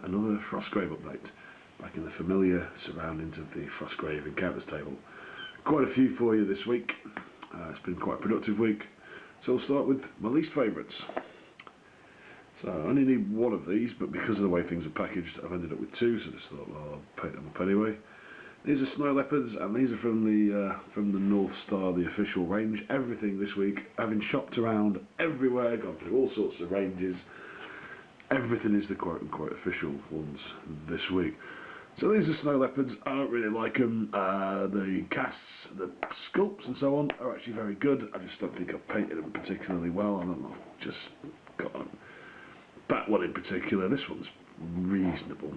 another Frostgrave update, back in the familiar surroundings of the Frostgrave encounters table. Quite a few for you this week. It's been quite a productive week, so I'll start with my least favourites. So I only need one of these, but because of the way things are packaged, I've ended up with two, so I just thought, well, I'll paint them up anyway. These are snow leopards, and these are from the North Star, the official range. Everything this week, having shopped around everywhere, gone through all sorts of ranges, everything is the quote-unquote official ones this week. So these are snow leopards. I don't really like them. The casts, the sculpts and so on are actually very good. I just don't think I've painted them particularly well. I don't know, just got them. That one in particular, this one's reasonable.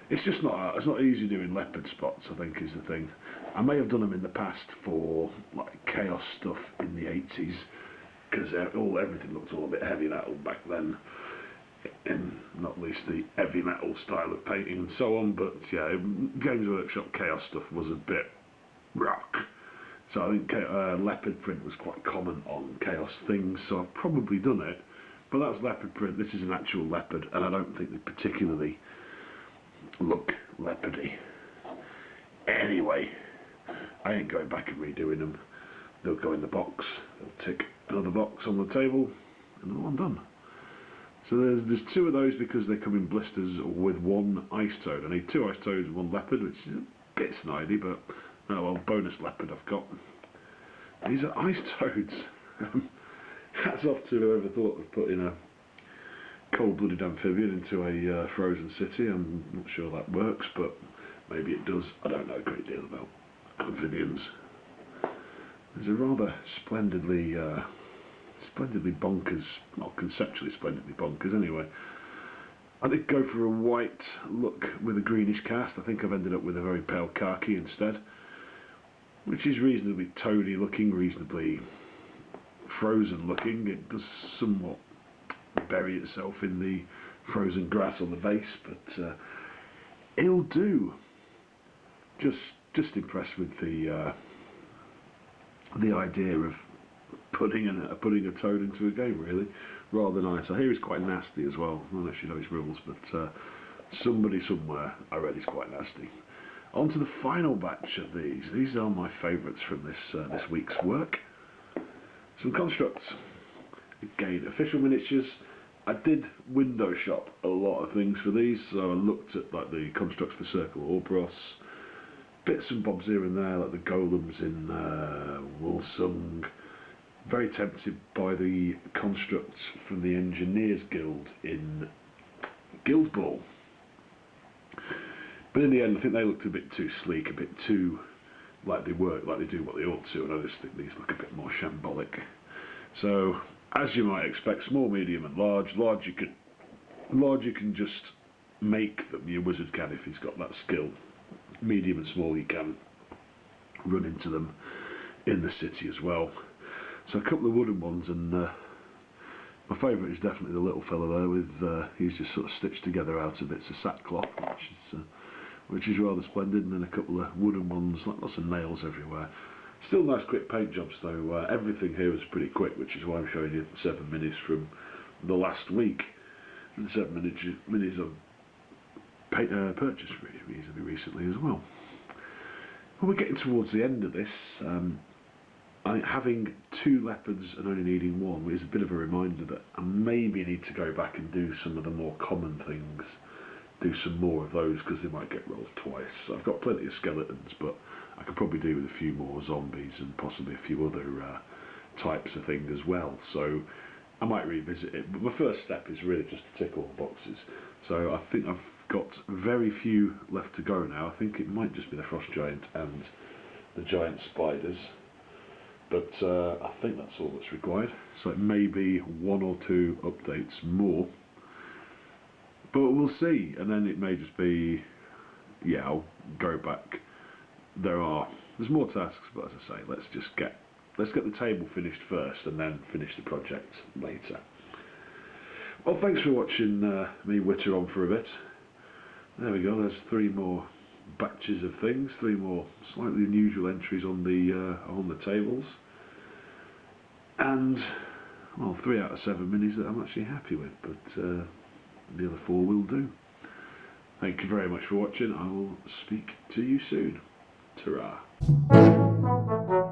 It's just not, it's not easy doing leopard spots, I think, is the thing. I may have done them in the past for like chaos stuff in the 80s, because everything looked all a bit heavy metal back then, and not least the heavy metal style of painting and so on. But yeah, Games Workshop chaos stuff was a bit rock, so I think leopard print was quite common on chaos things, so I've probably done it. But that's leopard print. This is an actual leopard, and I don't think they particularly look leopardy. Anyway, I ain't going back and redoing them. They'll go in the box. They'll tick another box on the table, and they're all done. So there's two of those because they come in blisters with one ice toad. I need two ice toads and one leopard, which is a bit snidey, but oh well, bonus leopard I've got. These are ice toads. Hats off to whoever thought of putting a cold-blooded amphibian into a frozen city. I'm not sure that works, but maybe it does. I don't know a great deal about amphibians. There's a rather splendidly bonkers, well, conceptually splendidly bonkers anyway. I did go for a white look with a greenish cast. I think I've ended up with a very pale khaki instead, which is reasonably toady looking, reasonably frozen looking. It does somewhat bury itself in the frozen grass on the base, but it'll do. Just impressed with the idea of putting a toad into a game, really. Rather nice. I hear it's quite nasty as well. I don't actually know its rules, but somebody somewhere I read it's quite nasty. On to the final batch of these. These are my favourites from this week's work. Some constructs. Again, official miniatures. I did window shop a lot of things for these, so I looked at like the constructs for Circle Orboros, bits and bobs here and there, like the golems in Wolsung. Very tempted by the constructs from the Engineers Guild in Guild Ball, but in the end I think they looked a bit too sleek, a bit too like they work, like they do what they ought to, and I just think these look a bit more shambolic. So, as you might expect, small, medium and large. Large you can just make them, your wizard can if he's got that skill. Medium and small you can run into them in the city as well. So a couple of wooden ones, and my favourite is definitely the little fella there with, he's just sort of stitched together out of bits of sackcloth, which is rather splendid, and then a couple of wooden ones, like lots of nails everywhere. Still nice quick paint jobs though. Everything here was pretty quick, which is why I'm showing you 7 minis from the last week. And 7 minis I've purchased reasonably recently as well. When we're getting towards the end of this, having 2 leopards and only needing 1 is a bit of a reminder that I maybe need to go back and do some of the more common things. Do some more of those because they might get rolled twice. So I've got plenty of skeletons, but I could probably do with a few more zombies and possibly a few other types of things as well. So I might revisit it. But my first step is really just to tick all the boxes. So I think I've got very few left to go now. I think it might just be the frost giant and the giant spiders. But I think that's all that's required. So it may be 1 or 2 updates more. But we'll see, and then it may just be, yeah, I'll go back. There's more tasks, but as I say, let's get the table finished first, and then finish the project later. Well, thanks for watching me witter on for a bit. There we go. There's 3 more batches of things, 3 more slightly unusual entries on the tables, and well, 3 out of 7 minis that I'm actually happy with, but the other 4 will do. Thank you very much for watching. I will speak to you soon. Ta-ra.